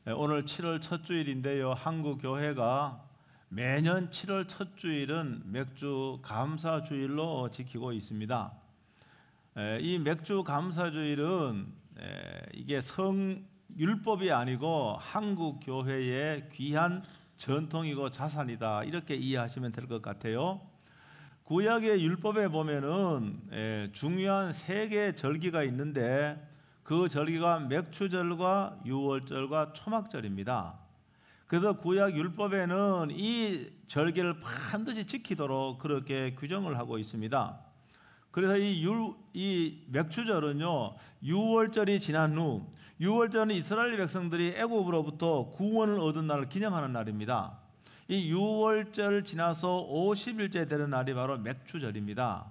오늘 7월 첫 주일인데요. 한국 교회가 매년 7월 첫 주일은 맥주 감사 주일로 지키고 있습니다. 이 맥주 감사 주일은 이게 성율법이 아니고 한국 교회의 귀한 전통이고 자산이다, 이렇게 이해하시면 될 것 같아요. 구약의 율법에 보면은 중요한 세 개의 절기가 있는데 그 절기가 맥추절과 유월절과 초막절입니다. 그래서 구약 율법에는 이 절기를 반드시 지키도록 그렇게 규정을 하고 있습니다. 그래서 이 맥추절은요, 유월절이 지난 후, 유월절은 이스라엘 백성들이 애굽으로부터 구원을 얻은 날을 기념하는 날입니다. 이 유월절 지나서 50일째 되는 날이 바로 맥추절입니다.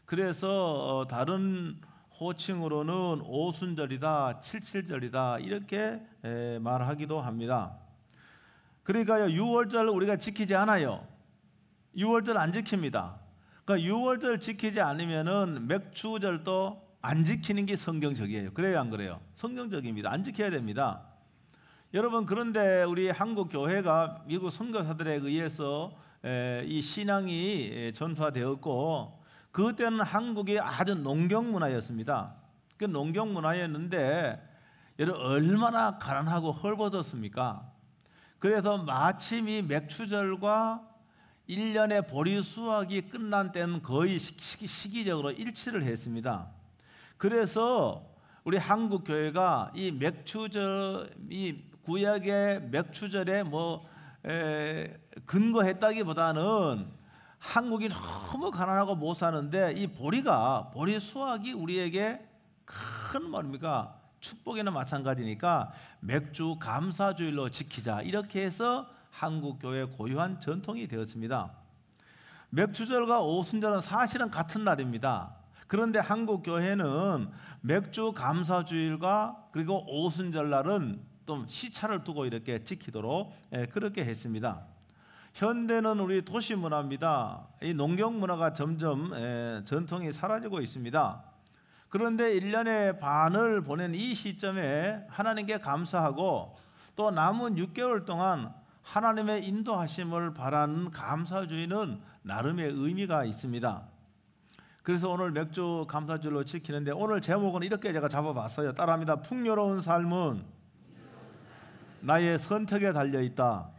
그래서 다른 호칭으로는 오순절이다, 칠칠절이다, 이렇게 말하기도 합니다. 그러니까요, 유월절 우리가 지키지 않아요. 유월절 안 지킵니다. 그러니까 유월절 지키지 않으면은 맥추절도 안 지키는 게 성경적이에요. 그래요, 안 그래요? 성경적입니다. 안 지켜야 됩니다. 여러분, 그런데 우리 한국 교회가 미국 선교사들에 의해서 이 신앙이 전파되었고, 그때는 한국이 아주 농경 문화였습니다. 그 농경 문화였는데 여러분, 얼마나 가난하고 헐벗었습니까? 그래서 마침 이 맥추절과 1년의 보리 수확이 끝난 때는 거의 시기적으로 일치를 했습니다. 그래서 우리 한국 교회가 이 맥추절, 이 구약의 맥추절에 근거했다기보다는 한국이 너무 가난하고 못 사는데 이 보리 수확이 우리에게 큰 말입니까? 축복에는 마찬가지니까 맥주 감사주일로 지키자, 이렇게 해서 한국 교회 고유한 전통이 되었습니다. 맥주절과 오순절은 사실은 같은 날입니다. 그런데 한국 교회는 맥주 감사주일과 그리고 오순절 날은 또 시차를 두고 이렇게 지키도록 그렇게 했습니다. 현대는 우리 도시 문화입니다. 이 농경 문화가 점점 전통이 사라지고 있습니다. 그런데 1년의 반을 보낸 이 시점에 하나님께 감사하고 또 남은 6개월 동안 하나님의 인도하심을 바라는 감사주의는 나름의 의미가 있습니다. 그래서 오늘 맥주 감사주일로 지키는데 오늘 제목은 이렇게 제가 잡아봤어요. 따라합니다. 풍요로운 삶은 나의 선택에 달려있다.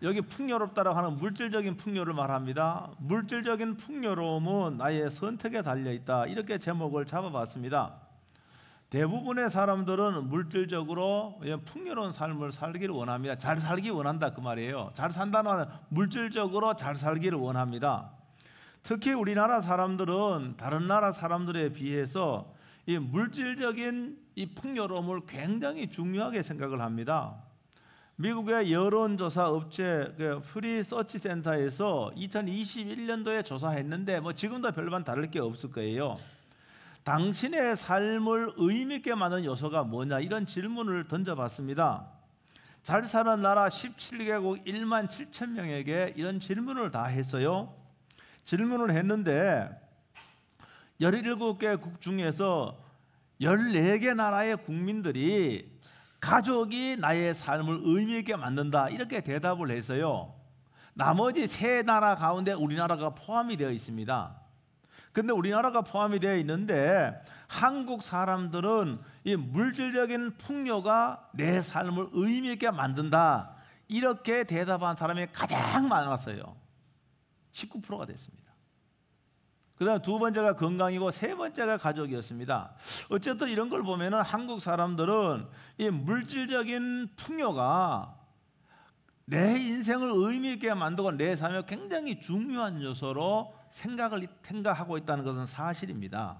여기 풍요롭다라고 하는 물질적인 풍요를 말합니다. 물질적인 풍요로움은 나의 선택에 달려있다, 이렇게 제목을 잡아봤습니다. 대부분의 사람들은 물질적으로 풍요로운 삶을 살기를 원합니다. 잘 살기 원한다, 그 말이에요. 잘 산다는 말은 물질적으로 잘 살기를 원합니다. 특히 우리나라 사람들은 다른 나라 사람들에 비해서 이 물질적인 이 풍요로움을 굉장히 중요하게 생각을 합니다. 미국의 여론조사 업체 프리 서치 센터에서 2021년도에 조사했는데 지금도 별반 다를 게 없을 거예요. 당신의 삶을 의미 있게 만드는 요소가 뭐냐, 이런 질문을 던져봤습니다. 잘 사는 나라 17개국 1만 7천 명에게 이런 질문을 다 했어요. 질문을 했는데 17개국 중에서 14개 나라의 국민들이 가족이 나의 삶을 의미 있게 만든다, 이렇게 대답을 해서요, 나머지 3나라 가운데 우리나라가 포함이 되어 있습니다. 그런데 우리나라가 포함이 되어 있는데 한국 사람들은 이 물질적인 풍요가 내 삶을 의미 있게 만든다, 이렇게 대답한 사람이 가장 많았어요. 19%가 됐습니다. 그 다음 두 번째가 건강이고 세 번째가 가족이었습니다. 어쨌든 이런 걸 보면은 한국 사람들은 이 물질적인 풍요가 내 인생을 의미 있게 만들고 내 삶에 굉장히 중요한 요소로 생각하고 있다는 것은 사실입니다.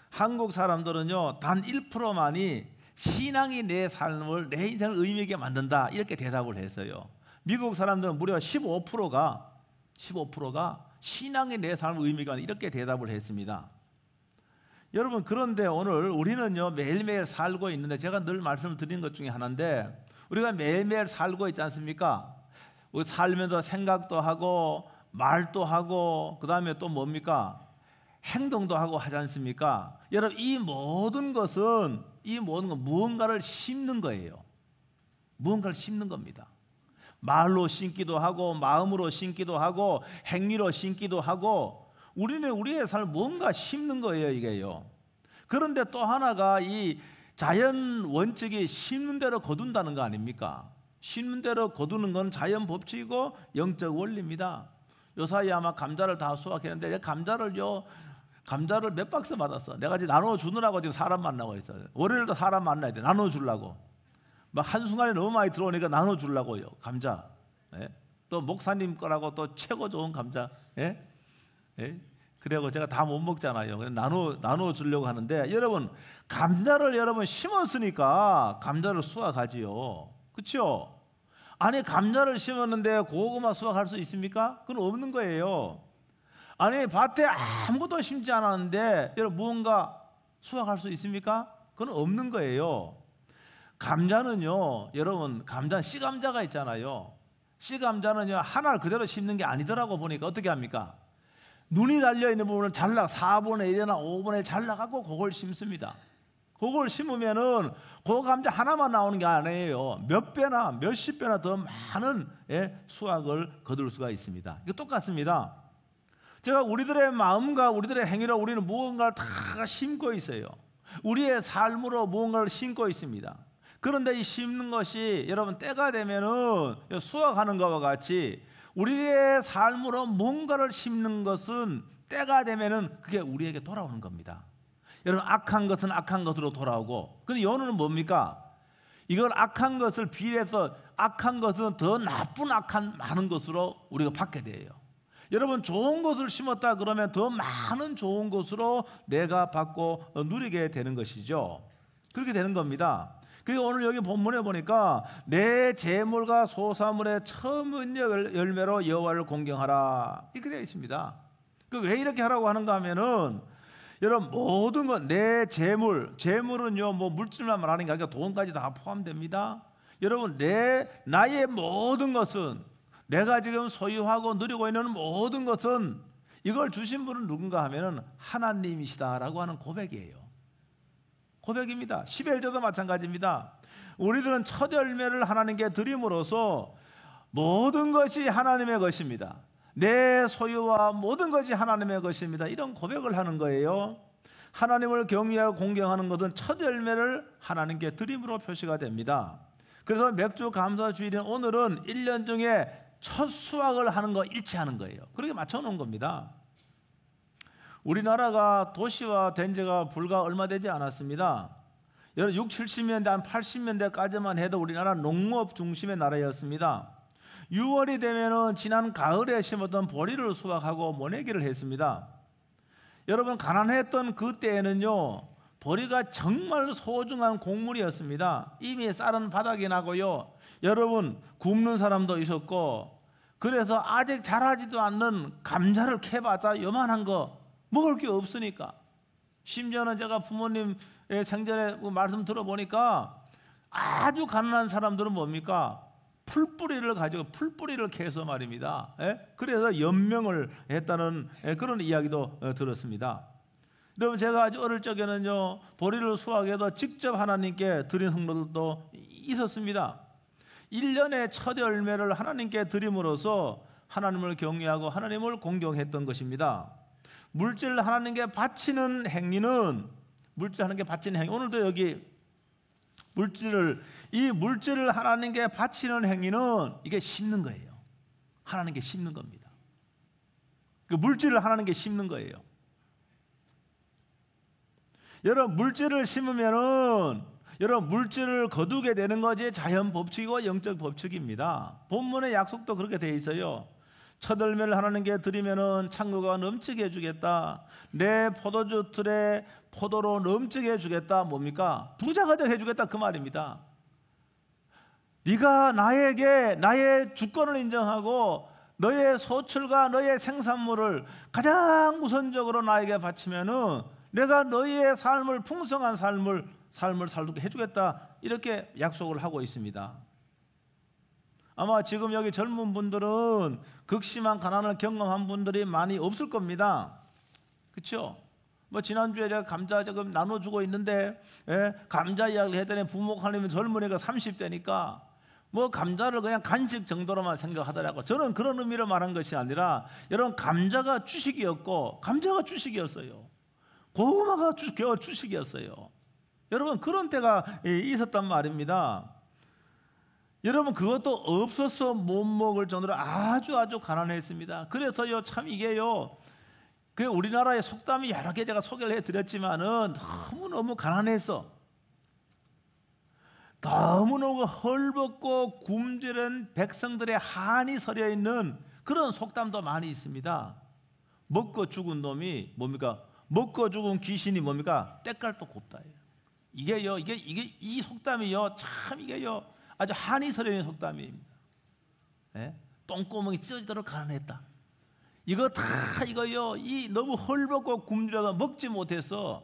한국 사람들은요, 단 1%만이 신앙이 내 삶을, 내 인생을 의미 있게 만든다, 이렇게 대답을 했어요. 미국 사람들은 무려 15%가 신앙이 내 삶을 의미 있게 만든다, 이렇게 대답을 했습니다. 여러분, 그런데 오늘 우리는요, 매일매일 살고 있는데, 제가 늘 말씀드린 것 중에 하나인데, 우리가 매일매일 살고 있지 않습니까? 살면서 생각도 하고 말도 하고 그 다음에 또 뭡니까? 행동도 하고 하지 않습니까? 여러분, 이 모든 것은 이 모든 건 무언가를 심는 거예요. 무언가를 심는 겁니다. 말로 심기도 하고 마음으로 심기도 하고 행위로 심기도 하고 우리는 우리의 삶을 뭔가 심는 거예요, 이게요. 그런데 또 하나가 이 자연 원칙이 심는 대로 거둔다는 거 아닙니까? 심는 대로 거두는 건 자연 법칙이고 영적 원리입니다. 요사이 아마 감자를 다 수확했는데 감자를 몇 박스 받았어. 내가 지금 나눠주느라고 지금 사람 만나고 있어요. 월요일도 사람 만나야 돼. 나눠주려고. 막 한순간에 너무 많이 들어오니까 나눠주려고요. 감자. 예? 또 목사님 거라고 또 최고 좋은 감자. 예? 예? 그리고 제가 다 못 먹잖아요. 나눠주려고 하는데 여러분 감자를 여러분 심었으니까 감자를 수확하지요. 그렇죠? 아니 감자를 심었는데 고구마 수확할 수 있습니까? 그건 없는 거예요. 아니 밭에 아무것도 심지 않았는데 여러분 무언가 수확할 수 있습니까? 그건 없는 거예요. 감자는요, 여러분 감자 씨감자가 있잖아요. 씨감자는요 하나를 그대로 심는 게 아니더라고 보니까 어떻게 합니까? 눈이 달려있는 부분을 4분의 1이나 5분의 1 잘라갖고 그걸 심습니다. 그걸 심으면은 그 감자 하나만 나오는 게 아니에요. 몇 배나 몇십 배나 더 많은 수확을 거둘 수가 있습니다. 이거 똑같습니다. 제가 우리들의 마음과 우리들의 행위로 우리는 무언가를 다 심고 있어요. 우리의 삶으로 무언가를 심고 있습니다. 그런데 이 심는 것이 여러분 때가 되면은 수확하는 것과 같이 우리의 삶으로 뭔가를 심는 것은 때가 되면은 그게 우리에게 돌아오는 겁니다. 여러분 악한 것은 악한 것으로 돌아오고, 근데 여호와는 뭡니까? 이걸 악한 것을 비례해서 악한 것은 더 나쁜 악한 많은 것으로 우리가 받게 돼요. 여러분 좋은 것을 심었다 그러면 더 많은 좋은 것으로 내가 받고 누리게 되는 것이죠. 그렇게 되는 겁니다. 그리고 오늘 여기 본문에 보니까 내 재물과 소사물의 처음 열매로 여호와를 공경하라 이렇게 되어 있습니다. 왜 이렇게 하라고 하는가 하면은 여러분 모든 것 내 재물은요 뭐 물질만 말하는 게 아니라 돈까지 다 포함됩니다. 여러분 나의 모든 것은 내가 지금 소유하고 누리고 있는 모든 것은 이걸 주신 분은 누군가 하면은 하나님이시다라고 하는 고백이에요. 고백입니다. 시벨저도 마찬가지입니다. 우리들은 첫 열매를 하나님께 드림으로써 모든 것이 하나님의 것입니다. 내 소유와 모든 것이 하나님의 것입니다. 이런 고백을 하는 거예요. 하나님을 경외하고 공경하는 것은 첫 열매를 하나님께 드림으로 표시가 됩니다. 그래서 맥주 감사 주일인 오늘은 1년 중에 첫 수확을 하는 거 일치하는 거예요. 그렇게 맞춰놓은 겁니다. 우리나라가 도시화된 지가 불과 얼마 되지 않았습니다. 60, 70년대, 한 80년대까지만 해도 우리나라는 농업 중심의 나라였습니다. 6월이 되면은 지난 가을에 심었던 보리를 수확하고 모내기를 했습니다. 여러분 가난했던 그때에는요 보리가 정말 소중한 곡물이었습니다. 이미 쌀은 바닥이 나고요. 여러분 굽는 사람도 있었고, 그래서 아직 자라지도 않는 감자를 캐봤자 요만한 거 먹을 게 없으니까, 심지어는 제가 부모님의 생전에 말씀 들어보니까 아주 가난한 사람들은 뭡니까? 풀뿌리를 가지고 풀뿌리를 캐서 말입니다. 그래서 연명을 했다는 그런 이야기도 들었습니다. 여러분 제가 아주 어릴 적에는요 보리를 수확해도 직접 하나님께 드린 성도들도 있었습니다. 1년의 첫 열매를 하나님께 드림으로써 하나님을 경외하고 하나님을 공경했던 것입니다. 물질을 하나님께 바치는 행위는 오늘도 여기 이 물질을 하나님께 바치는 행위는 이게 심는 거예요. 하나님께 심는 겁니다. 그 물질을 하나님께 심는 거예요. 여러분 물질을 심으면은 여러분 물질을 거두게 되는 것이 자연 법칙이고 영적 법칙입니다. 본문의 약속도 그렇게 돼 있어요. 첫 열매를 하나님께 드리면은 창고가 넘치게 해주겠다. 내 포도주 틀에 포도로 넘치게 해주겠다. 뭡니까? 부자가 되게 해주겠다 그 말입니다. 네가 나에게 나의 주권을 인정하고 너의 소출과 너의 생산물을 가장 우선적으로 나에게 바치면은 내가 너희의 삶을 풍성한 삶을 살게 해주겠다 이렇게 약속을 하고 있습니다. 아마 지금 여기 젊은 분들은 극심한 가난을 경험한 분들이 많이 없을 겁니다. 그렇죠? 뭐 지난주에 제가 감자 조금 나눠주고 있는데, 감자 이야기를 했더니 부모가 하려면 젊은이가 30대니까 뭐 감자를 그냥 간식 정도로만 생각하더라고. 저는 그런 의미로 말한 것이 아니라, 여러분, 감자가 주식이었고 감자가 주식이었어요. 고구마가 주식이었어요. 여러분, 그런 때가 있었단 말입니다. 여러분, 그것도 없어서 못 먹을 정도로 아주 가난했습니다. 그래서요, 참 이게요, 그 우리나라의 속담이 여러 개 제가 소개를 해드렸지만은 너무너무 가난해서 너무너무 헐벗고 굶주린 백성들의 한이 서려 있는 그런 속담도 많이 있습니다. 먹고 죽은 놈이 뭡니까? 먹고 죽은 귀신이 뭡니까? 때깔도 곱다예요. 이게요, 이게 이 속담이요, 참 이게요, 아주 한이 서려 있는 속담입니다. 똥구멍이 찢어지도록 가난했다. 이거 다 이거요, 이 너무 헐벗고 굶주려서 먹지 못해서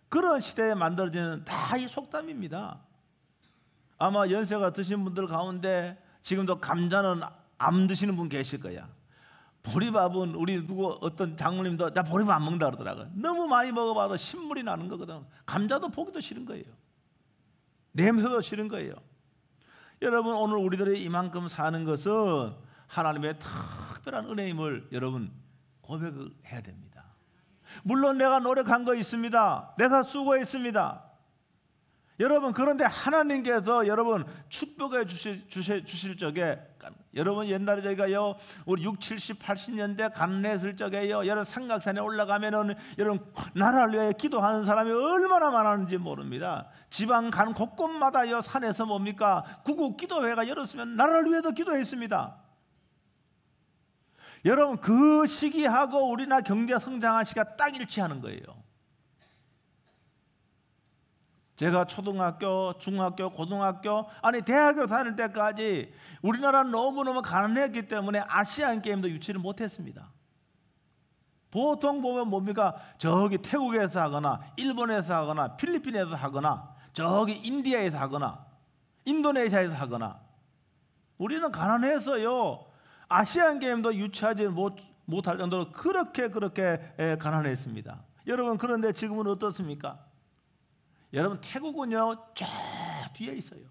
그런 시대에 만들어지는 다 이 속담입니다. 아마 연세가 드신 분들 가운데 지금도 감자는 안 드시는 분 계실 거야. 보리밥은 우리 어떤 장모님도 나 보리밥 안 먹는다 그러더라고요. 너무 많이 먹어봐도 신물이 나는 거거든. 감자도 보기도 싫은 거예요. 냄새도 싫은 거예요. 여러분, 오늘 우리들이 이만큼 사는 것은 하나님의 특별한 은혜임을 여러분 고백을 해야 됩니다. 물론 내가 노력한 거 있습니다. 내가 수고했습니다. 여러분, 그런데 하나님께서 여러분 축복해 주실 적에, 여러분 옛날에 저희가요, 우리 60, 70, 80년대 가난했을 적에요, 여러분 삼각산에 올라가면은 여러분 나라를 위해 기도하는 사람이 얼마나 많았는지 모릅니다. 지방 간 곳곳마다요, 산에서 뭡니까? 구국 기도회가 열었으면 나라를 위해서 기도했습니다. 여러분, 그 시기하고 우리나라 경제 성장한 시기가 딱 일치하는 거예요. 제가 초등학교, 중학교, 고등학교, 아니 대학교 다닐 때까지 우리나라는 너무너무 가난했기 때문에 아시안 게임도 유치를 못했습니다. 보통 보면 뭡니까? 저기 태국에서 하거나 일본에서 하거나 필리핀에서 하거나 저기 인디아에서 하거나 인도네시아에서 하거나, 우리는 가난해서요 아시안 게임도 유치하지 못할 정도로 그렇게 가난했습니다. 여러분, 그런데 지금은 어떻습니까? 여러분, 태국은요 저 뒤에 있어요.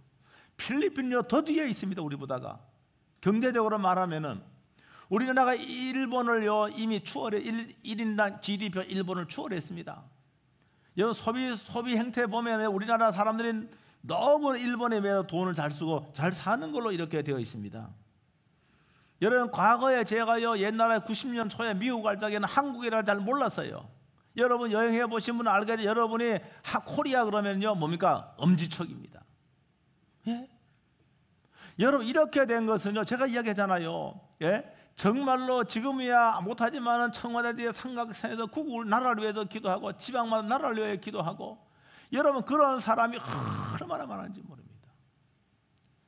필리핀요 더 뒤에 있습니다. 우리보다가 경제적으로 말하면은 우리나라가 일본을요 이미 추월해 1인당 GDP 일본을 추월했습니다. 여러분, 소비 행태 보면 우리나라 사람들이 너무 일본에 비해서 돈을 잘 쓰고 잘 사는 걸로 이렇게 되어 있습니다. 여러분, 과거에 제가요 옛날에 90년 초에 미국 갈 적에는 한국이라 잘 몰랐어요. 여러분 여행해 보신 분은 알겠죠. 여러분이 코리아 그러면요 뭡니까? 엄지척입니다. 예? 여러분, 이렇게 된 것은요, 제가 이야기했잖아요. 정말로 지금이야 못하지만은 청와대 뒤에 삼각산에서 구국을 나라를 위해서 기도하고 지방마다 나라를 위해 기도하고, 여러분 그런 사람이 얼마나 많은지 모릅니다.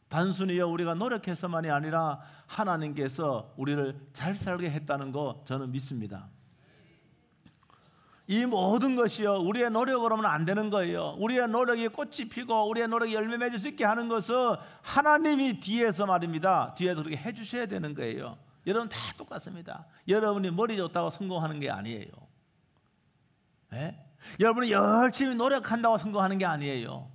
단순히요 우리가 노력해서만이 아니라 하나님께서 우리를 잘 살게 했다는 거 저는 믿습니다. 이 모든 것이요 우리의 노력으로는 안 되는 거예요. 우리의 노력이 꽃이 피고 우리의 노력이 열매 맺을 수 있게 하는 것은 하나님이 뒤에서 말입니다. 뒤에서 그렇게 해주셔야 되는 거예요. 여러분 다 똑같습니다. 여러분이 머리 좋다고 성공하는 게 아니에요. 여러분이 열심히 노력한다고 성공하는 게 아니에요.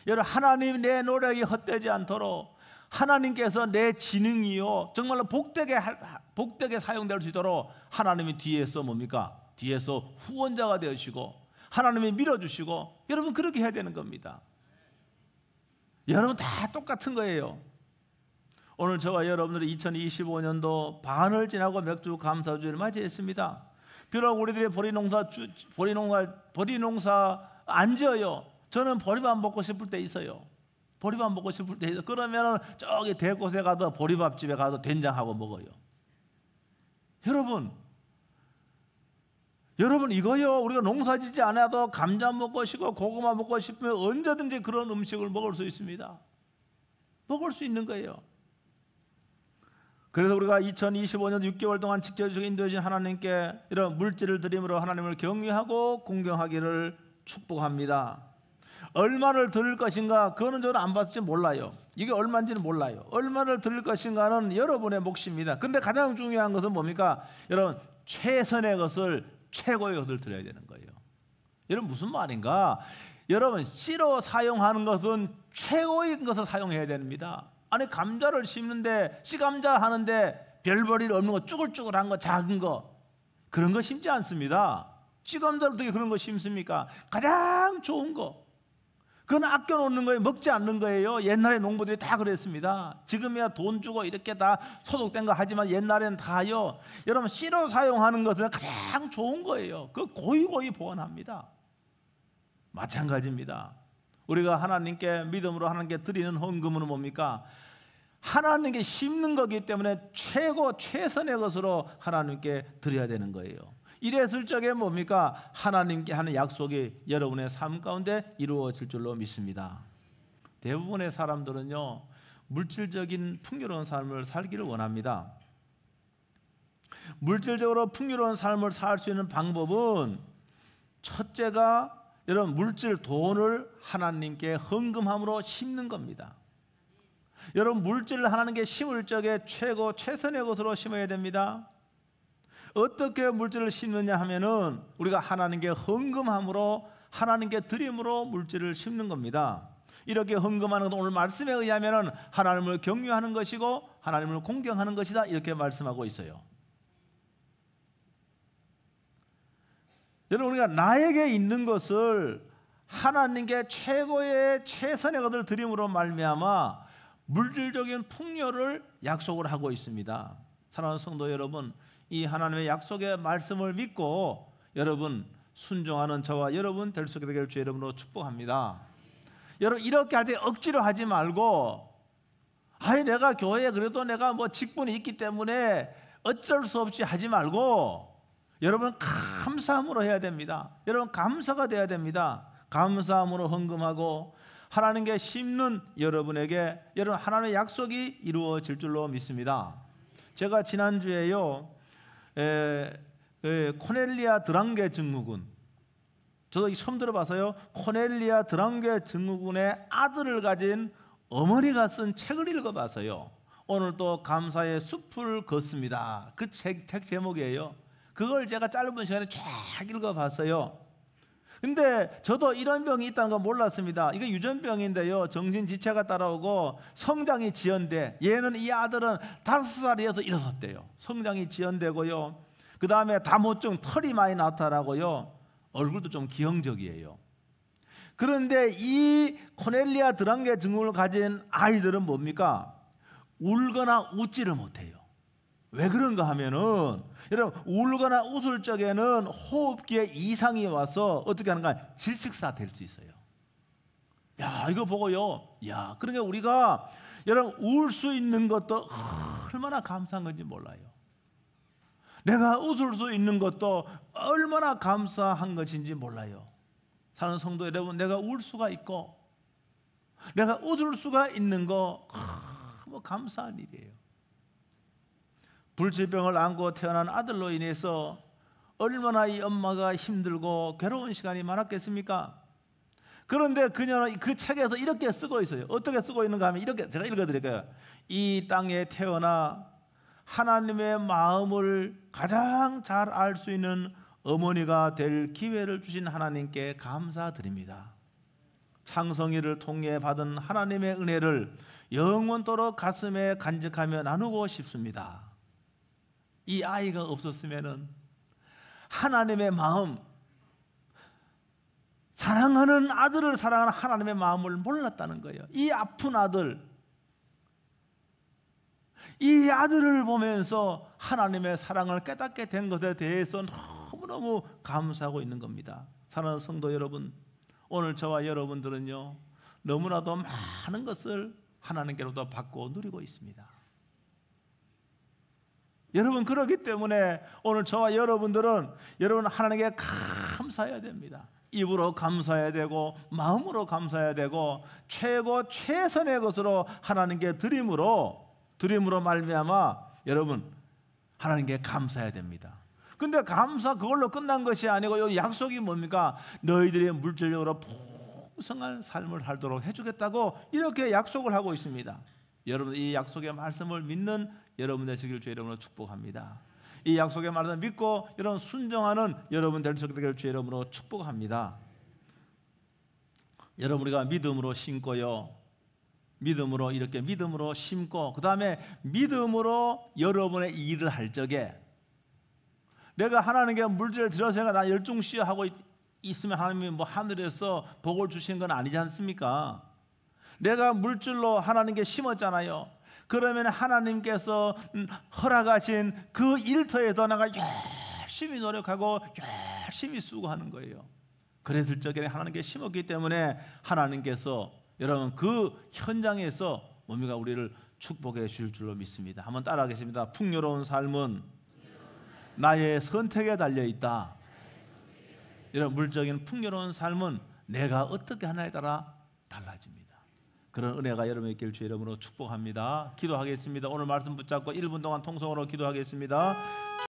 여러분, 하나님 내 노력이 헛되지 않도록 하나님께서 내 지능이요 정말로 복되게 사용될 수 있도록 하나님이 뒤에서 뭡니까? 뒤에서 후원자가 되시고 하나님이 밀어주시고, 여러분 그렇게 해야 되는 겁니다. 여러분 다 똑같은 거예요. 오늘 저와 여러분들이 2025년도 반을 지나고 맥주 감사주의를 맞이했습니다. 비록 우리들이 보리농사 안 지어요. 저는 보리밥 먹고 싶을 때 있어요. 보리밥 먹고 싶을 때 있어요. 그러면 저기 대곳에 가서 보리밥집에 가서 된장하고 먹어요. 여러분 이거요 우리가 농사짓지 않아도 감자 먹고 싶고 고구마 먹고 싶으면 언제든지 그런 음식을 먹을 수 있습니다. 먹을 수 있는 거예요. 그래서 우리가 2025년 6개월 동안 직접적으로 인도해 주신 하나님께 이런 물질을 드림으로 하나님을 경외하고 공경하기를 축복합니다. 얼마를 드릴 것인가 그거는 저는 안 봤을지 몰라요. 이게 얼마인지는 몰라요. 얼마를 드릴 것인가는 여러분의 몫입니다. 근데 가장 중요한 것은 뭡니까? 여러분 최선의 것을 최고의 것을 드려야 되는 거예요. 여러분 무슨 말인가? 여러분 씨로 사용하는 것은 최고의 것을 사용해야 됩니다. 아니 감자를 심는데 씨감자 하는데 별볼일 없는 거, 쭈글쭈글한 거, 작은 거, 그런 거 심지 않습니다. 씨감자를 어떻게 그런 거 심습니까? 가장 좋은 거, 그건 아껴놓는 거예요. 먹지 않는 거예요. 옛날에 농부들이 다 그랬습니다. 지금이야 돈 주고 이렇게 다 소독된 거 하지만 옛날에는 다요, 여러분 씨로 사용하는 것은 가장 좋은 거예요. 그 고이고이 보관합니다. 마찬가지입니다. 우리가 하나님께 믿음으로 하나님께 드리는 헌금은 뭡니까? 하나님께 심는 거기 때문에 최고 최선의 것으로 하나님께 드려야 되는 거예요. 이랬을 적에 뭡니까? 하나님께 하는 약속이 여러분의 삶 가운데 이루어질 줄로 믿습니다. 대부분의 사람들은요, 물질적인 풍요로운 삶을 살기를 원합니다. 물질적으로 풍요로운 삶을 살 수 있는 방법은 첫째가 여러분 물질 돈을 하나님께 헌금함으로 심는 겁니다. 여러분 물질을 하나님께 심을 적에 최고 최선의 것으로 심어야 됩니다. 어떻게 물질을 심느냐 하면은 우리가 하나님께 헌금함으로, 하나님께 드림으로 물질을 심는 겁니다. 이렇게 헌금하는 것은 오늘 말씀에 의하면은 하나님을 경외하는 것이고 하나님을 공경하는 것이다, 이렇게 말씀하고 있어요. 여러분 우리가 나에게 있는 것을 하나님께 최고의 최선의 것을 드림으로 말미암아 물질적인 풍요를 약속을 하고 있습니다. 사랑하는 성도 여러분, 이 하나님의 약속의 말씀을 믿고 여러분 순종하는 저와 여러분 될 수 있게 되기를 주의 이름으로 축복합니다. 여러분 이렇게 할 때 억지로 하지 말고, 아이 내가 교회에 그래도 내가 뭐 직분이 있기 때문에 어쩔 수 없이 하지 말고 여러분 감사함으로 해야 됩니다. 여러분 감사가 돼야 됩니다. 감사함으로 헌금하고 하나님께 심는 여러분에게 여러분 하나님의 약속이 이루어질 줄로 믿습니다. 제가 지난주에요 코넬리아 드랑게 증후군, 저도 처음 들어봐서요, 코넬리아 드랑게 증후군의 아들을 가진 어머니가 쓴 책을 읽어봐서요, 오늘 또 감사의 숲을 걷습니다. 그 책 제목이에요. 그걸 제가 짧은 시간에 쫙 읽어봤어요. 근데 저도 이런 병이 있다는 거 몰랐습니다. 이거 유전병인데요, 정신지체가 따라오고 성장이 지연돼, 얘는 이 아들은 5살이어서 일어섰대요. 성장이 지연되고요, 그 다음에 다모증, 털이 많이 나타나고요, 얼굴도 좀 기형적이에요. 그런데 이 코넬리아 드랑게 증후군을 가진 아이들은 뭡니까? 울거나 웃지를 못해요. 왜 그런가 하면은 여러분 울거나 웃을 적에는 호흡기에 이상이 와서 어떻게 하는가? 질식사 될 수 있어요. 야, 이거 보고요, 야, 그러니까 우리가 여러분 울 수 있는 것도 얼마나 감사한 건지 몰라요. 내가 웃을 수 있는 것도 얼마나 감사한 것인지 몰라요. 사는 성도 여러분, 내가 울 수가 있고 내가 웃을 수가 있는 거 너무 감사한 일이에요. 불치병을 안고 태어난 아들로 인해서 얼마나 이 엄마가 힘들고 괴로운 시간이 많았겠습니까? 그런데 그녀는 그 책에서 이렇게 쓰고 있어요. 어떻게 쓰고 있는가 하면 이렇게, 제가 읽어드릴게요. 이 땅에 태어나 하나님의 마음을 가장 잘 알 수 있는 어머니가 될 기회를 주신 하나님께 감사드립니다. 창성이를 통해 받은 하나님의 은혜를 영원토록 가슴에 간직하며 나누고 싶습니다. 이 아이가 없었으면은 하나님의 마음, 사랑하는 아들을 사랑하는 하나님의 마음을 몰랐다는 거예요. 이 아픈 아들, 이 아들을 보면서 하나님의 사랑을 깨닫게 된 것에 대해서 너무너무 감사하고 있는 겁니다. 사랑하는 성도 여러분, 오늘 저와 여러분들은요, 너무나도 많은 것을 하나님께로부터 받고 누리고 있습니다. 여러분 그렇기 때문에 오늘 저와 여러분들은 여러분 하나님께 감사해야 됩니다. 입으로 감사해야 되고 마음으로 감사해야 되고 최고 최선의 것으로 하나님께 드림으로 말미암아 여러분 하나님께 감사해야 됩니다. 근데 감사 그걸로 끝난 것이 아니고 여기 약속이 뭡니까? 너희들이 물질적으로 풍성한 삶을 살도록 해주겠다고 이렇게 약속을 하고 있습니다. 여러분 이 약속의 말씀을 믿는 여러분 되시길 주의 이름으로 축복합니다. 이 약속의 말을 믿고 여러분 순종하는 여러분 될 수 있기를 주의 이름으로 축복합니다. 여러분 우리가 믿음으로 심고요. 믿음으로 이렇게 믿음으로 심고 그 다음에 믿음으로 여러분의 일을 할 적에 내가 하나님께 물질을 드려서 나 열중시 하고 있으면 하나님이 뭐 하늘에서 복을 주시는 건 아니지 않습니까? 내가 물질로 하나님께 심었잖아요. 그러면 하나님께서 허락하신 그 일터에도 내가 열심히 노력하고 열심히 수고하는 거예요. 그랬을 적에 하나님께 심었기 때문에 하나님께서 여러분 그 현장에서 뭡니까 우리를 축복해 주실 줄로 믿습니다. 한번 따라하겠습니다. 풍요로운 삶은 나의 선택에 달려 있다. 이런 물적인 풍요로운 삶은 내가 어떻게 하나에 따라 달라집니다. 그런 은혜가 여러분의 있기를 주의 이름으로 축복합니다. 기도하겠습니다. 오늘 말씀 붙잡고 1분 동안 통성으로 기도하겠습니다.